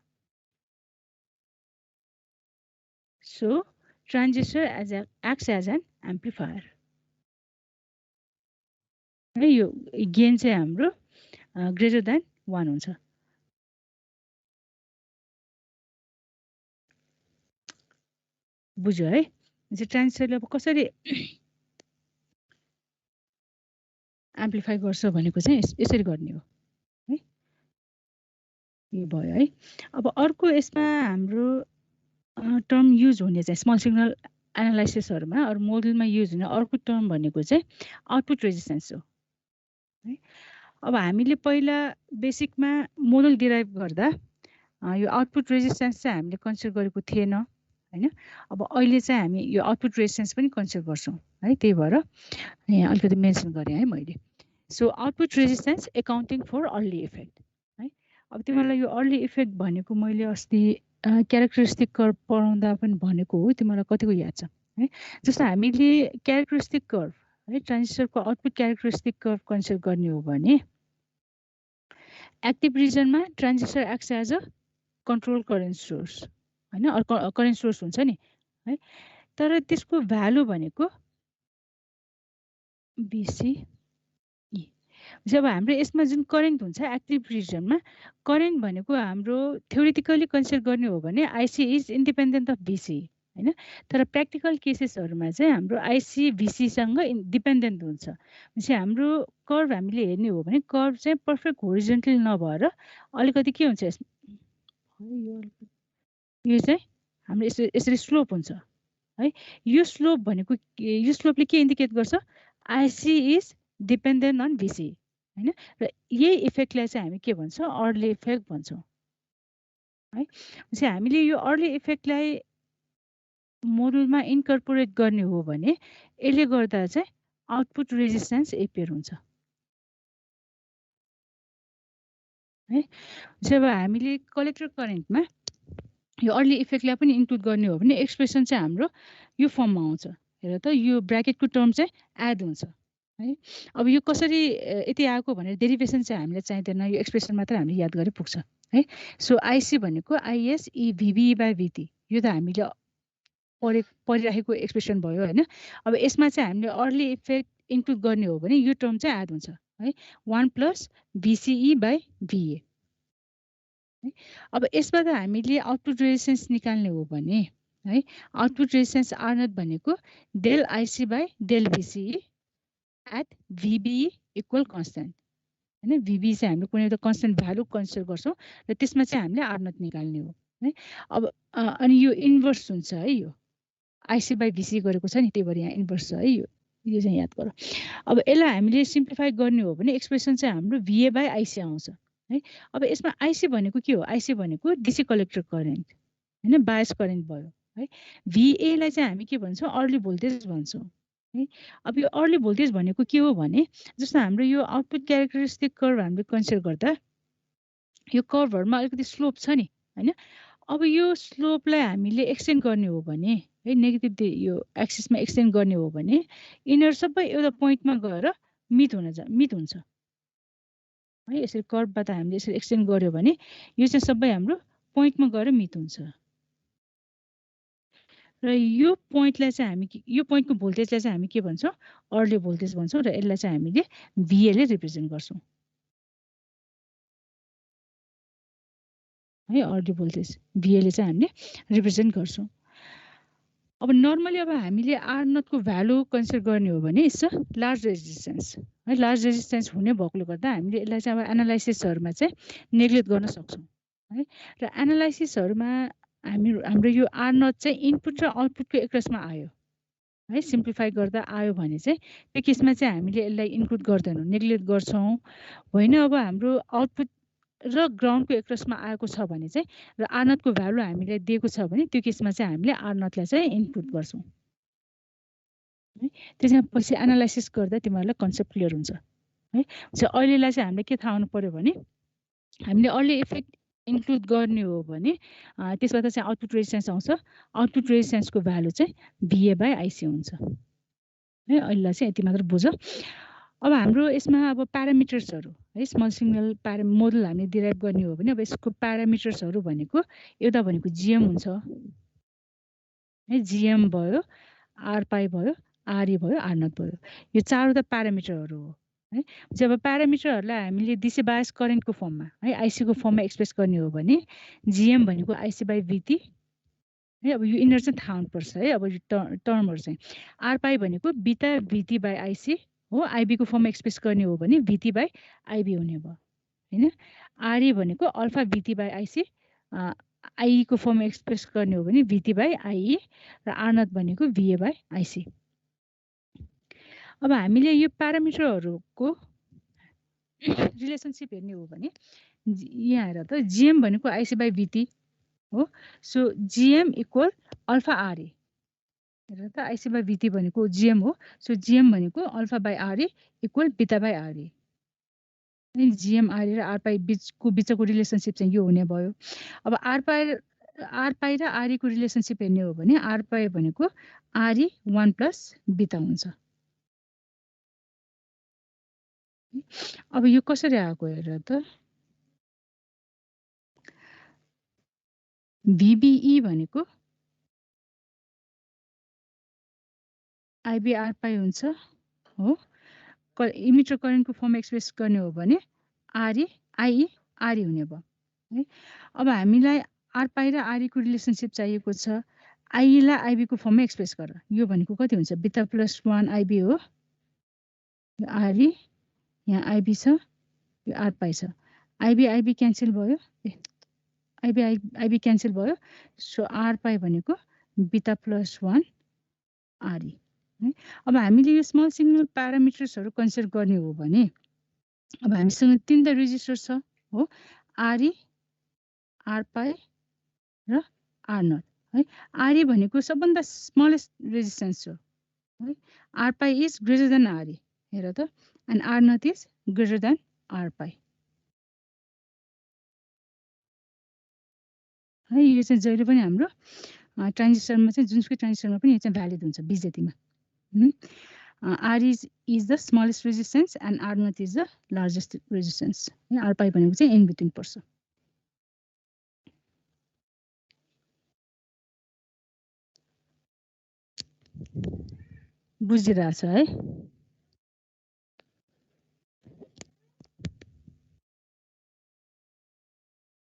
A: So transistor acts as an amplifier है। यो गेन चाहिँ हाम्रो ग्रेटर देन 1 हुन्छ। बुझ्यो है। ट्रान्जिस्टरले अब कसरी एम्प्लिफाई गर्छ भनेको चाहिँ यसरी गर्ने हो है। यो भयो है। अब अर्को यसमा हाम्रो टर्म युज हुने चाहिँ स्मल सिग्नल एनालाइसिसहरुमा अरु मोडलमा युज हुने अर्को टर्म भनेको चाहिँ आउटपुट रेजिस्टेन्स हो है। अब हामीले पहिला बेसिकमा मोडल डिराइभ गर्दा यो आउटपुट रेजिस्टेन्स चाहिँ हामीले कन्सिडर गरेको थिएन हैन। अब अहिले चाहिँ हामी यो आउटपुट रेजिस्टेन्स पनि कन्सिडर गर्छौं है। त्यही भएर यहाँ अलिकति मेन्सन गरे है मैले। So output resistance accounting for early effect है। अब तिमीहरूलाई यो अर्ली इफेक्ट भनेको मैले अस्ति क्यारेक्टरिस्टिक कर्भ पढाउँदा पनि भनेको हो, तिमीलाई कतिको याद छ है। जस्तो हामीले क्यारेक्टरिस्टिक कर्भ है, ट्रान्जिस्टरको आउटपुट क्यारेक्टरिस्टिक कर्भ कन्सिडर गर्ने हो भने एक्टिभ रिजनमा transistor acts as a control current source हैन, करेन्ट सोर्स हुन्छ नि है। तर त्यसको भ्यालु भनेको BCE। जब हाम्रो यसमा जुन करेन्ट हुन्छ एक्टिभ रिजनमा, करेन्ट भनेको हाम्रो थ्योरिटिकली कन्सिडर गर्ने हो भने IC is independent of BCE हैन। तर प्र्याक्टिकल केसेसहरुमा चाहिँ हाम्रो IC BCE सँग डिपेन्डेन्ट हुन्छ। भनेपछि हाम्रो कर्भ हामीले हेर्ने हो भने कर्भ चाहिँ पर्फेक्ट होरिजोन्टल नभएर अलिकति के हुन्छ यसमा, यो चाहिँ हाम्रो यसरी स्लोप हुन्छ है। यो स्लोप भनेको यो स्लोपले के इन्डिकेट गर्छ, IC is dependent on BCE हैन। र यही इफेक्टलाई चाहिँ हामी के भन्छौँ, अर्ली इफेक्ट भन्छौँ है। भनेपछि हामीले यो अर्ली इफेक्टलाई मोडलमा इन्कर्पोरेट गर्ने हो भने यसले गर्दा चाहिँ आउटपुट रेजिस्टेन्स एपियर हुन्छ है। जब हामीले कलेक्टर करेन्टमा यो अर्ली इफेक्टलाई पनि इन्क्लुड गर्ने हो भने एक्सप्रेसन चाहिँ हाम्रो यो फर्ममा आउँछ। हेर त, यो ब्र्याकेटको टर्म चाहिँ एड हुन्छ है। अब यो कसरी यति आएको भनेर डेरिभेसन चाहिँ हामीलाई चाहिँदैन, यो एक्सप्रेसन मात्र हामीले याद गरे पुग्छ है। सो IC भनेको IS E VBE by VT, यो त हामीले पढिराखेको एक्सप्रेसन भयो हैन। अब यसमा चाहिँ हामीले अर्ली इफेक्ट इन्क्लुड गर्ने हो भने यो टर्म चाहिँ एड हुन्छ है, 1 + BCE by VA। अब यसबाट हामीले आउटपुट रेजिस्टेन्स निकाल्ने हो भने है, आउटपुट रेजिस्टेन्स R0 भनेको del IC by del BCE at VBE equal constant हैन। VBE चाहिँ हामीले कुनै एउटा कन्स्टेन्ट भ्यालु कन्सिडर गर्छौँ र त्यसमा चाहिँ हामीले R0 निकाल्ने हो है। अब अनि यो इन्भर्स हुन्छ है, यो IC by BCE गरेको छ नि, त्यही भएर यहाँ इन्भर्स छ है। यो चाहिँ याद गर। अब यसलाई हामीले सिम्प्लिफाई गर्ने हो भने एक्सप्रेसन चाहिँ हाम्रो VA by IC आउँछ है। अब यसमा IC भनेको के हो, IC भनेको DC कलेक्टर करेन्ट हैन, बायस करेन्ट भयो है। VA लाई चाहिँ हामी के भन्छौँ, अर्ली भोल्टेज भन्छौँ है। अब यो अर्ली भोल्टेज भनेको के हो भने जस्तो हाम्रो यो आउटपुट क्यारेक्टरिस्टिक कर्भ हामीले कन्सिडर गर्दा यो कर्भहरुमा अलिकति स्लोप छ नि हैन। अब यो स्लोपलाई हामीले एक्सटेन्ड गर्ने हो भने है, नेगेटिभ यो एक्सिसमा एक्सटेन्ड गर्ने हो भने यिनीहरु सबै एउटा पोइन्टमा गएर मिट हुन्छ है। यसरी कर्भबाट हामीले यसरी एक्सटेन्ड गर्यो भने यो चाहिँ सबै हाम्रो पोइन्टमा गएर मिट हुन्छ र यो पोइन्टलाई चाहिँ हामी यो पोइन्टको भोल्टेजलाई चाहिँ हामी के भन्छौँ, अर्ली भोल्टेज भन्छौँ र यसलाई चाहिँ हामीले VA ले रिप्रेजेन्ट गर्छौँ है। अर्ली भोल्टेज VA ले चाहिँ हामीले रिप्रेजेन्ट गर्छौँ। अब नर्मली अब हामीले R0 को भ्यालु कन्सिडर गर्ने हो भने इट्स अ लार्ज रेजिस्टेन्स है। लार्ज रेजिस्टेन्स हुने भएकोले गर्दा हामीले यसलाई चाहिँ अब एनालाइसिसहरुमा चाहिँ नेग्लेक्ट गर्न सक्छौँ है। र एनालाइसिसहरुमा हाम्रो यो R0 चाहिँ इनपुट र आउटपुटको एकरसमा आयो है, सिम्प्लिफाई गर्दा आयो भने चाहिँ त्यो केसमा चाहिँ हामीले यसलाई इन्क्लुड गर्दैनौँ, नेग्लेक्ट गर्छौँ होइन। अब हाम्रो आउटपुट र ग्राउन्डको एकरसमा आएको छ भने चाहिँ र R0 को भ्यालु हामीले दिएको छ भने त्यो केसमा चाहिँ हामीले R0 लाई चाहिँ इन्क्लुड गर्छौँ है। त्यसमा पछि एनालाइसिस गर्दा तिमीहरूलाई कन्सेप्ट क्लियर हुन्छ है। अहिलेलाई चाहिँ हामीले के थाहा हुनु पर्यो भने हामीले अर्ली इफेक्ट इन्क्लुड गर्ने हो भने त्यसबाट चाहिँ आउटपुट रेजिस्टेन्स आउँछ। आउटपुट रेजिस्टेन्सको भ्यालु चाहिँ VA by IC हुन्छ है। अहिलेलाई चाहिँ यति मात्र बुझ। अब हाम्रो यसमा अब प्यारामिटर्सहरु है, स्मल सिग्नल मोडल हामीले डिराइभ गर्ने हो भने अब यसको प्यारामिटर्सहरु भनेको एउटा भनेको GM हुन्छ है, GM भयो, R पाई भयो, RE भयो, R0 भयो। यो चारवटा प्यारामिटरहरु हो है। जब प्यारामिटरहरुलाई हामीले DC बायस करेन्टको फर्ममा है, IC को फर्ममा एक्सप्रेस गर्ने हो भने GM भनेको IC by VT है। अब यो इनर चाहिँ थाहा हुनुपर्छ है। अब यो टर्महरु चाहिँ R पाई भनेको बीटा VT by IC हो, IB को फर्ममा एक्सप्रेस गर्ने हो भने VT by IB हुने भयो हैन। RE भनेको alpha VT by IC, IE को फर्ममा एक्सप्रेस गर्ने हो भने VT by IE र R0 भनेको VA by IC। अब हामीले यो प्यारामिटरहरुको रिलेसनशिप हेर्ने हो भने यहाँ हेर त, GM भनेको IC by VT हो। So GM equal alpha RE। हेर त, IC by VT भनेको GM हो। सो GM भनेको alpha by RE equal beta by RE जिएमआरई र आरपाई बिचको रिलेसनसिप चाहिँ यो हुने भयो। अब आरपाई र आरईको रिलेसनसिप हेर्ने हो भने आरपाई भनेको आरई 1 प्लस बिटा हुन्छ। अब यो कसरी आएको हेर त, VBE भनेको आइबी आरपाई हुन्छ हो। इमिटर करेन्टको फर्म एक्सप्रेस गर्ने हो भने आरई आइई आरई हुने भयो है। अब हामीलाई आरपाई र आरईको रिलेसनसिप चाहिएको छ, आइईलाई आइबीको फर्ममा एक्सप्रेस गर। यो भनेको कति हुन्छ, बिटा प्लस 1 आइबी हो, आरई यहाँ आइबी छ, यो आरपाई छ, आइबी क्यान्सल भयो, आइबी क्यान्सल भयो। सो आरपाई भनेको बिटा प्लस 1 आरई है। अब हामीले यो स्मल सिग्नल प्यारामिटर्सहरू कन्सिडर गर्ने हो भने अब हामीसँग 3 रेजिस्टर छ हो, आरई आरपाई र आर0 है। आरई भनेको सबभन्दा स्मलेस्ट रेजिस्टेन्स हो है। आरपाई इज ग्रेटर देन आरई, हेर त, एन्ड आर0 इज ग्रेटर देन आरपाई है। यो चाहिँ जहिले पनि हाम्रो ट्रान्जिस्टरमा चाहिँ जुनसुकै ट्रान्जिस्टरमा पनि यो चाहिँ भ्यालिड हुन्छ बिजेटीमा। R is the smallest resistance and आर0 इज द लार्जेस्ट रेजिस्टेन्स है। आरपाई भनेको चाहिँ इन बिट्विन पर्छ। बुझिरहेछ है।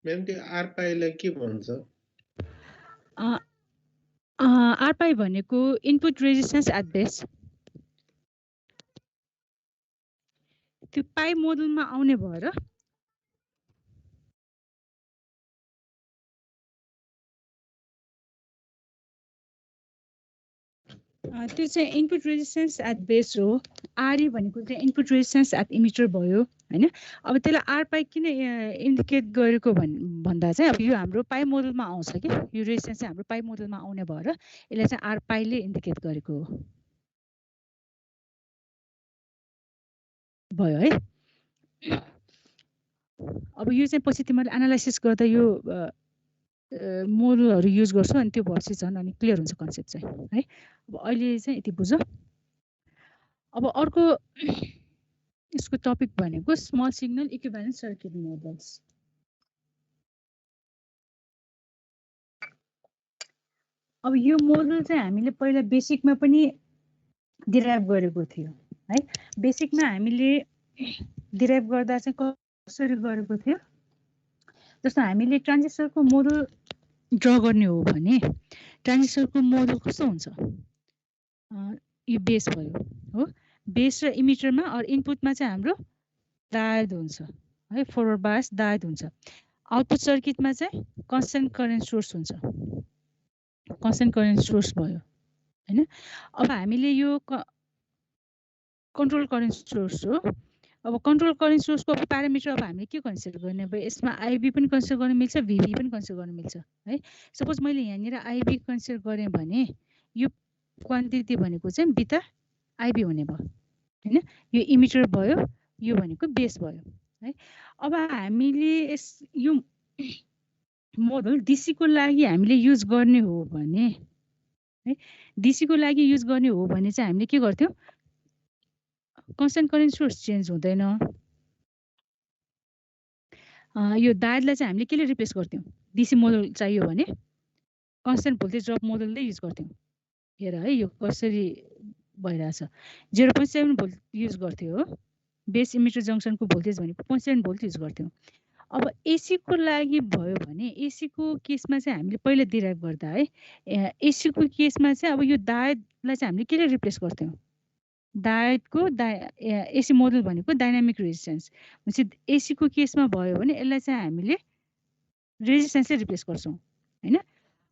B: मैम त्यो आरपाईलाई के भन्छ?
A: आरपाई भनेको इनपुट रेजिस्टेन्स एट बेस। त्यो पाई मोडलमा आउने भएर त्यो चाहिँ इनपुट रेजिस्टेन्स एट बेस हो। आरई भनेको चाहिँ इनपुट रेजिस्टेन्स एट इमिटर भयो हैन। अब त्यसलाई आरपाई किन इन्डिकेट गरेको भन्दा चाहिँ अब यो हाम्रो पाई मोडलमा आउँछ कि यो रेजिस्टेन्स चाहिँ हाम्रो पाई मोडलमा आउने भएर यसलाई चाहिँ आरपाईले इन्डिकेट गरेको हो भयो है। अब यो चाहिँ पछि तिमीहरूले एनालाइसिस गर्दा यो मोडलहरू युज गर्छौ अनि त्यो भएपछि झन् अनि क्लियर हुन्छ कन्सेप्ट चाहिँ है। अब अहिले चाहिँ यति बुझ। अब अर्को यसको टपिक भनेको small signal equivalent circuit models. अब यो मोडल चाहिँ हामीले पहिला बेसिकमा पनि डिराइभ गरेको थियो है। बेसिकमा हामीले डिराइभ गर्दा चाहिँ कसरी गरेको थियो, जस्तो हामीले ट्रान्जिस्टरको मोडल ड्र गर्ने हो भने ट्रान्जिस्टरको मोडल कस्तो हुन्छ, यो बेस भयो हो। बेस र इमिटरमा अर इनपुटमा चाहिँ हाम्रो डायोड हुन्छ है, फरवर्ड बायस डायोड हुन्छ। आउटपुट सर्किटमा चाहिँ कन्स्टेन्ट करेन्ट सोर्स हुन्छ, कन्स्टेन्ट करेन्ट सोर्स भयो हैन। अब हामीले यो कन्ट्रोल करेन्ट सोर्स हो। अब कन्ट्रोल करेन्ट सोर्सको प्यारामिटर अब हामीले के कन्सिडर गर्ने, अब यसमा आइबी पनि कन्सिडर गर्न मिल्छ, भिबी पनि कन्सिडर गर्न मिल्छ है। सपोज मैले यहाँनिर आइबी कन्सिडर गरेँ भने यो क्वान्टिटी भनेको चाहिँ बिटा आइबी हुने भयो हैन। यो इमिटर भयो, यो भनेको बेस भयो है। अब हामीले यो मोडल डीसीको लागि हामीले युज गर्ने हो भने है, डीसीको लागि युज गर्ने हो भने चाहिँ हामीले के गर्थ्यौँ, कन्स्टेन्ट करेन्ट सोर्स चेन्ज हुँदैन। यो डायोडलाई चाहिँ हामीले केले रिप्लेस गर्थ्यौँ, डीसी मोडल चाहियो भने कन्स्टेन्ट भोल्टेज ड्रप मोडलले युज गर्थ्यौँ। हेर है यो कसरी भइरहेछ, 0.7 भोल्ट युज गर्थ्यो हो। बेस इमिटर जङ्सनको भोल्टेज भनेको 0.7 भोल्ट युज गर्थ्यौँ। अब एसीको लागि भयो भने एसीको केसमा चाहिँ हामीले पहिला डिराइभ गर्दा है, एसीको केसमा चाहिँ अब यो डायोडलाई चाहिँ हामीले केले रिप्लेस गर्थ्यौँ, डायोडको एसी मोडल भनेको डाइनामिक रेजिस्टेन्स। भनेपछि एसीको केसमा भयो भने यसलाई चाहिँ हामीले रेजिस्टेन्सले रिप्लेस गर्छौँ हैन।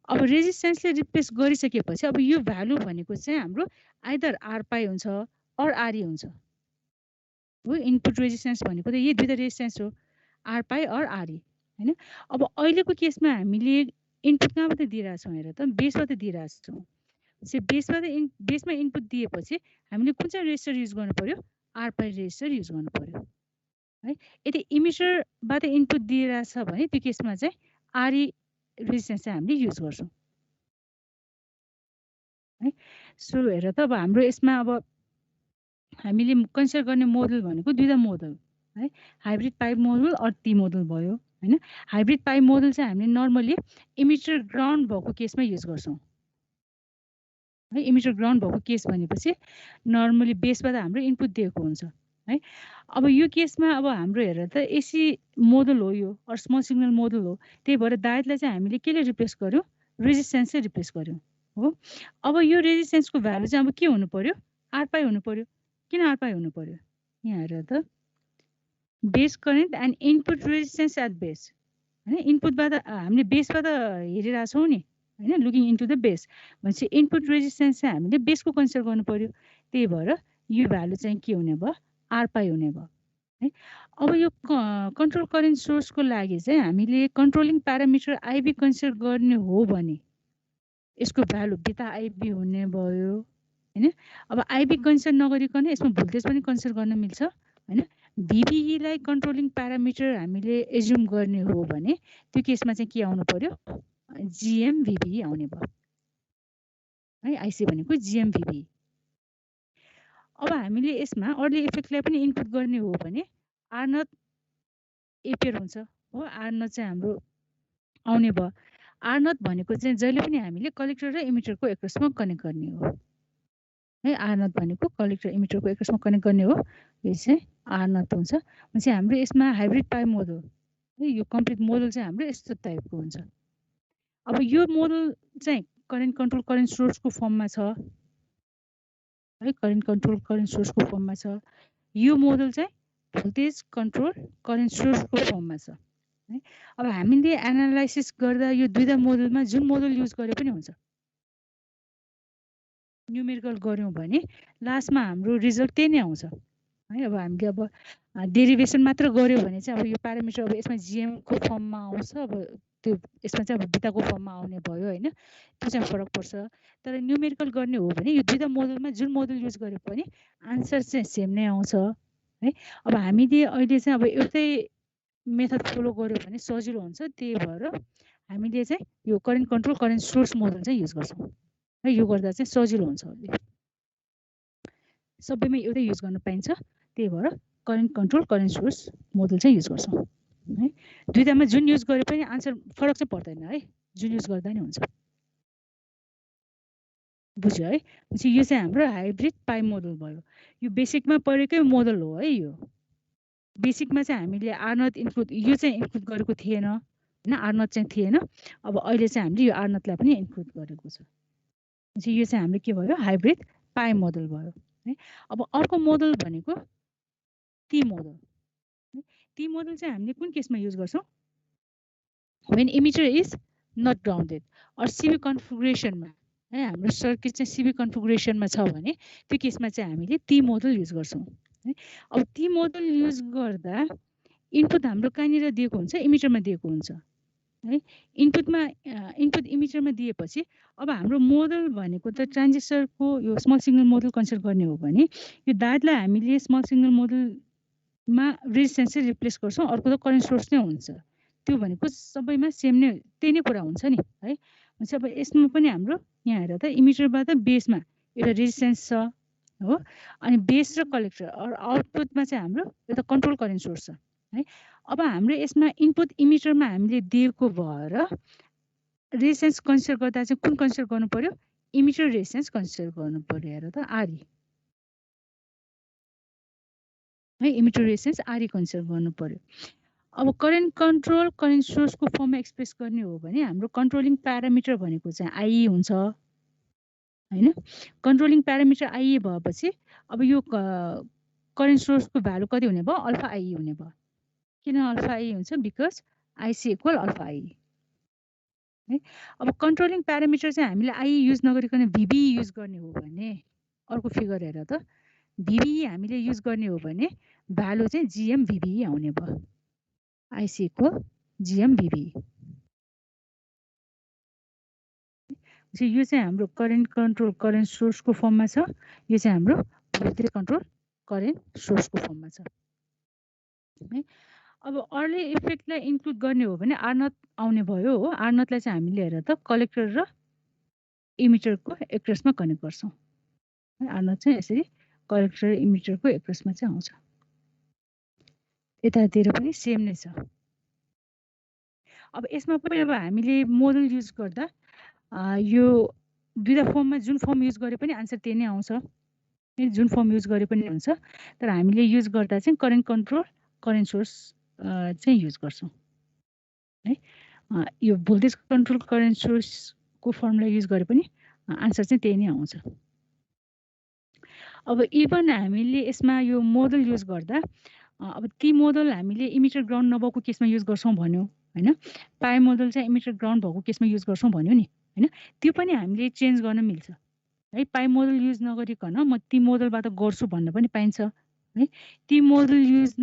A: अब रेजिस्टेन्सले रिप्लेस गरिसकेपछि अब यो भ्यालु भनेको चाहिँ हाम्रो आइदर आरपाई हुन्छ अर आरई हुन्छ हो। इनपुट रेजिस्टेन्स भनेको त यही दुईटा रेजिस्टेन्स हो, आरपाई अर आरई हैन। अब अहिलेको केसमा हामीले इनपुट कहाँबाट दिइरहेछौँ हेर त, बेसबाट दिइरहेछौँ। बेसमा इनपुट दिएपछि हामीले कुन चाहिँ रेजिस्टर युज गर्नु पर्यो, आरपाई रेजिस्टर युज गर्नु पर्यो है। यदि इमिटरबाट इनपुट दिइरहेछ भने त्यो केसमा चाहिँ आरई रेजिस्टेन्स चाहिँ हामीले युज गर्छौँ है। सो हेर त अब हाम्रो यसमा अब हामीले कन्सिडर गर्ने मोडल भनेको दुईवटा मोडल है, hybrid pi model or T model भयो हैन। हाइब्रिड पाइप मोडल चाहिँ हामीले नर्मली इमिटर ग्राउन्ड भएको केसमा युज गर्छौँ है। इमिटर ग्राउन्ड भएको केस भनेपछि नर्मली बेसबाट हाम्रो इनपुट दिएको हुन्छ है। अब यो केसमा अब हाम्रो हेर त एसी मोडल हो यो अर स्मल सिग्नल मोडल हो, त्यही भएर डायोडलाई चाहिँ हामीले केले रिप्लेस गर्यौँ, रेजिस्टेन्स चाहिँ रिप्लेस गर्यौँ हो। अब यो रेजिस्टेन्सको भ्यालु चाहिँ अब के हुनु पर्यो, आर पाई हुनु पर्यो। किन आर पाई हुनु पर्यो, यहाँ हेर त base current and input resistance at base हैन। इनपुटबाट हामीले बेसबाट हेरिरहेछौँ नि हैन, लुकिङ इन्टु द बेस भनेपछि इनपुट रेजिस्टेन्स चाहिँ हामीले बेसको कन्सिडर गर्नु पर्यो। त्यही भएर यो भ्यालु चाहिँ के हुने भयो, आर पाई हुने भयो है। अब यो कन्ट्रोल करेन्ट सोर्सको लागि चाहिँ हामीले कन्ट्रोलिङ प्यारामिटर आइबी कन्सिडर गर्ने हो भने यसको भ्यालु बिटा आइबी हुने भयो हैन। अब आइबी कन्सिडर नगरिकन यसमा भोल्टेज पनि कन्सिडर गर्न मिल्छ हैन। भिबिई लाई कन्ट्रोलिङ प्यारामिटर हामीले एज्युम गर्ने हो भने त्यो केसमा चाहिँ के आउनु पर्यो, जिएम भिबिई आउने भयो है। आइसी भनेको जिएम भिबिई। अब हामीले यसमा अर्ली इफेक्टलाई पनि इनपुट गर्ने हो भने आर नट एपियर हुन्छ हो। आर नट चाहिँ हाम्रो आउने भयो। आर नट भनेको चाहिँ जहिले पनि हामीले कलेक्टर र इमिटरको एक्रोसमा कनेक्ट गर्ने हो है। आर नट भनेको कलेक्टर इमिटरको एक्रोसमा कनेक्ट गर्ने हो, यो चाहिँ आर नट हुन्छ। भनेपछि हाम्रो यसमा हाइब्रिड पाइप मोडल है, यो कम्प्लिट मोडल चाहिँ हाम्रो यस्तो टाइपको हुन्छ। अब यो मोडल चाहिँ करेन्ट कन्ट्रोल करेन्ट सोर्सको फर्ममा छ है, करेन्ट कन्ट्रोल करेन्ट सोर्सको फर्ममा छ। यो मोडल चाहिँ भोल्टेज कन्ट्रोल करेन्ट सोर्सको फर्ममा छ है। अब हामीले एनालाइसिस गर्दा यो दुईटा मोडलमा जुन मोडल युज गरे पनि हुन्छ, न्युमेरिकल गऱ्यौँ भने लास्टमा हाम्रो रिजल्ट त्यही नै आउँछ है। अब हामीले अब डेरिभेसन मात्र गऱ्यो भने चाहिँ अब यो प्यारामिटर अब यसमा जिएमको फर्ममा आउँछ, अब त्यो यसमा चाहिँ अब बिटाको फर्ममा आउने भयो हैन, त्यो चाहिँ फरक पर्छ। तर न्युमेरिकल गर्ने हो भने यो दुईटा मोडलमा जुन मोडल युज गरे पनि आन्सर चाहिँ सेम नै आउँछ है। अब हामीले अहिले चाहिँ अब एउटै मेथड फलो गर्यो भने सजिलो हुन्छ, त्यही भएर हामीले चाहिँ यो current control current source model चाहिँ युज गर्छौँ है। यो गर्दा चाहिँ सजिलो हुन्छ, अहिले सबैमा एउटै युज गर्न पाइन्छ, त्यही भएर current control current source model चाहिँ युज गर्छौँ है। दुईटामा जुन युज गरे पनि आन्सर फरक चाहिँ पर्दैन है, जुन युज गर्दा नि हुन्छ। बुझ्यो है। पछि यो चाहिँ हाम्रो हाइब्रिड पाइप मोडल भयो। यो बेसिकमा परेकै मोडल हो है। यो बेसिकमा चाहिँ हामीले आर नट इन्क्लुड, यो चाहिँ इन्क्लुड गरेको थिएन हैन, आर नट चाहिँ थिएन। अब अहिले चाहिँ हामीले यो आर नटलाई पनि इन्क्लुड गरेको छ। यो चाहिँ हाम्रो के भयो, हाइब्रिड पाइप मोडल भयो है। अब अर्को मोडल भनेको टी मोडल। टी मोडल चाहिँ हामीले कुन केसमा युज गर्छौँ, when emitter is not grounded or CB कन्फिगरेसनमा है। हाम्रो सर्किट चाहिँ सिबी कन्फिगरेसनमा छ भने त्यो केसमा चाहिँ हामीले टी मोडल युज गर्छौँ है। अब टी मोडल युज गर्दा इनपुट हाम्रो कहाँनिर दिएको हुन्छ, इमिटरमा दिएको हुन्छ है। इनपुट इमिटरमा दिएपछि अब हाम्रो मोडल भनेको त ट्रान्जिस्टरको यो स्मल सिग्नल मोडल कन्सिडर गर्ने हो भने यो डायोडलाई हामीले स्मल सिग्नल मोडलमा रेजिस्टेन्स चाहिँ रिप्लेस गर्छौँ, अर्को त करेन्ट सोर्स नै हुन्छ। त्यो भनेको सबैमा सेम नै, त्यही नै कुरा हुन्छ नि है। भनेपछि अब यसमा पनि हाम्रो यहाँ हेर त इमिटरबाट बेसमा एउटा रेजिस्टेन्स छ हो, अनि बेस र कलेक्टर आउटपुटमा चाहिँ हाम्रो एउटा कन्ट्रोल करेन्ट सोर्स छ है। अब हाम्रो यसमा इनपुट इमिटरमा हामीले दिएको भएर रेजिस्टेन्स कन्सिडर गर्दा चाहिँ कुन कन्सिडर गर्नु पर्यो, इमिटर रेजिस्टेन्स कन्सिडर गर्नु पर्यो। हेर त आरई है, इमिटर रेजिस्टेन्स आरई कन्सिडर गर्नु पर्यो। अब करेन्ट कन्ट्रोल करेन्ट सोर्सको फर्ममा एक्सप्रेस गर्ने हो भने हाम्रो कन्ट्रोलिङ प्यारामिटर भनेको चाहिँ आइई हुन्छ हैन। कन्ट्रोलिङ प्यारामिटर आइई भएपछि अब यो करेन्ट सोर्सको भ्यालु कति हुने भयो, अल्फा आइई हुने भयो। किन अल्फा आइई हुन्छ, बिकज आइसी इक्वल अल्फा आइई है। अब कन्ट्रोलिङ प्यारामिटर चाहिँ हामीले आइई युज नगरिकन भिबिई युज गर्ने हो भने अर्को फिगर हेर त, भिबिई हामीले युज गर्ने हो भने भ्यालु चाहिँ जिएम भिबिई आउने भयो, आइसी इक्वल जिएम भिबिई। यो चाहिँ हाम्रो करेन्ट कन्ट्रोल करेन्ट सोर्सको फर्ममा छ, यो चाहिँ हाम्रो भोल्टेज कन्ट्रोल करेन्ट सोर्सको फर्ममा छ। है। अब अर्ली इफेक्टलाई इन्क्लुड गर्ने हो भने आर नट आउने भयो हो। आर नटलाई चाहिँ हामीले हेरेर त कलेक्टर र इमिटरको एक्रोसमा कनेक्ट गर्छौँ। आर नट चाहिँ यसरी कलेक्टर र इमिटरको एक्रोसमा चाहिँ आउँछ। यतातिर पनि सेम नै छ। अब यसमा पनि अब हामीले मोडल युज गर्दा यो दुईटा फर्ममा जुन फर्म युज गरे पनि आन्सर त्यही नै आउँछ। जुन फर्म युज गरे पनि हुन्छ, तर हामीले युज गर्दा चाहिँ करेन्ट कन्ट्रोल करेन्ट सोर्स चाहिँ युज गर्छौँ है। यो भोल्टेज कन्ट्रोल करेन्ट सोर्सको फर्मुला युज गरे पनि आन्सर चाहिँ त्यही नै आउँछ। अब इभन हामीले यसमा यो मोडल युज गर्दा अब ती मोडल हामीले इमिटर ग्राउन्ड नभएको केसमा युज गर्छौँ भन्यो हैन। पाई मोडल चाहिँ इमिटर ग्राउन्ड भएको केसमा युज गर्छौँ भन्यो नि हैन। त्यो पनि हामीले चेन्ज गर्न मिल्छ है। पाई मोडल युज नगरिकन म ती मोडलबाट गर्छु भन्न पनि पाइन्छ है। ती मोडल युज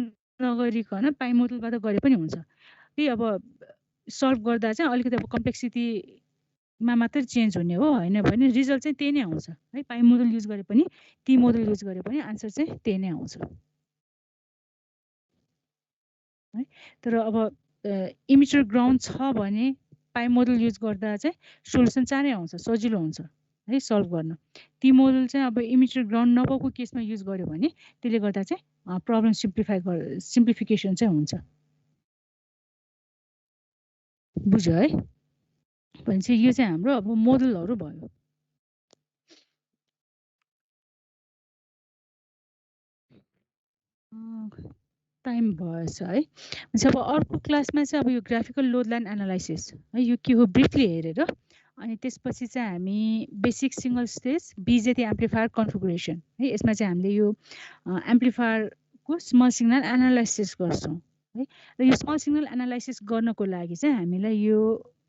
A: नगरिकन पाई मोडलबाट गरे पनि हुन्छ। त्यही अब सल्भ गर्दा चाहिँ अलिकति अब कम्प्लेक्सिटीमा मात्रै चेन्ज हुने हो, हैन भने रिजल्ट चाहिँ त्यही नै आउँछ है। पाई मोडल युज गरे पनि ती मोडल युज गरे पनि आन्सर चाहिँ त्यही नै आउँछ है। तर अब इमिटर ग्राउन्ड छ भने पाई मोडल युज गर्दा चाहिँ सोलुसन चाँडै आउँछ, सजिलो हुन्छ है सल्भ गर्न। ती मोडल चाहिँ अब इमिटर ग्राउन्ड नभएको केसमा युज गर्यो भने त्यसले गर्दा चाहिँ प्रब्लम सिम्प्लिफिकेसन चाहिँ हुन्छ। बुझ्यो है। भनेपछि यो चाहिँ हाम्रो अब मोडलहरू भयो। टाइम भएछ है। भनेपछि अब अर्को क्लासमा चाहिँ अब यो ग्राफिकल लोड लाइन एनालाइसिस है, यो के हो ब्रिफली हेरेर अनि त्यसपछि चाहिँ हामी basic single stage BJT amplifier configuration है, यसमा चाहिँ हामीले यो एम्प्लिफायरको स्मल सिग्नल एनालाइसिस गर्छौँ है। र यो स्मल सिग्नल एनालाइसिस गर्नको लागि चाहिँ हामीलाई यो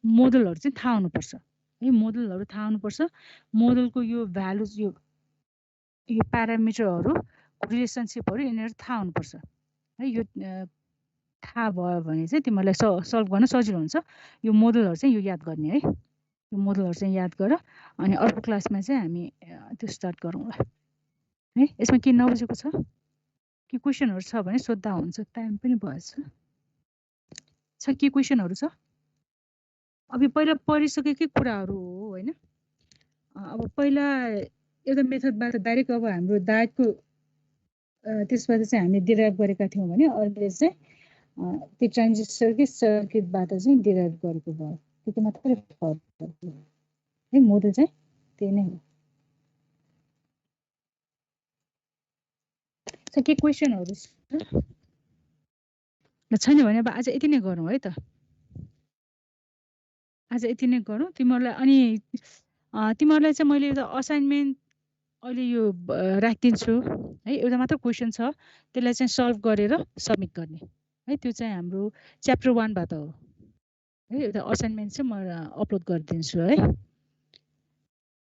A: मोडलहरू चाहिँ थाहा हुनुपर्छ है। मोडलहरू थाहा हुनुपर्छ। मोडलको यो भ्यालुज यो प्यारामिटरहरू रिलेसनसिपहरू यिनीहरू थाहा हुनुपर्छ है। यो थाहा भयो भने चाहिँ तिमीहरूलाई सल्भ गर्न सजिलो हुन्छ। यो मोडलहरू चाहिँ यो याद गर्ने है। यो मोडलहरू चाहिँ याद गर अनि अर्को क्लासमा चाहिँ हामी त्यो स्टार्ट गरौँला है। यसमा के नबुझेको छ के क्वेसनहरू छ भने सोद्धा हुन्छ। टाइम पनि भएछ छ। के क्वेसनहरू छ? अब यो पहिला पढिसकेकै कुराहरू हो हैन। अब पहिला एउटा मेथडबाट डाइरेक्ट अब हाम्रो डायटको त्यसबाट चाहिँ हामीले डिराइभ गरेका थियौँ भने अहिले चाहिँ त्यो ट्रान्जिस्टरकै सर्किटबाट चाहिँ डिराइभ गरेको भयो। त्यति मात्रै फरक है। मोडल चाहिँ त्यही नै हो। के क्वेसनहरू छैन भने अब आज यति नै गरौँ है त। आज यति नै गरौँ तिमीहरूलाई। अनि तिमीहरूलाई चाहिँ मैले एउटा असाइनमेन्ट अहिले यो राखिदिन्छु है। एउटा मात्र क्वेसन छ, त्यसलाई चाहिँ सल्भ गरेर सबमिट गर्ने है। त्यो चाहिँ हाम्रो च्याप्टर 1बाट हो है। एउटा असाइनमेन्ट चाहिँ म अपलोड गरिदिन्छु है।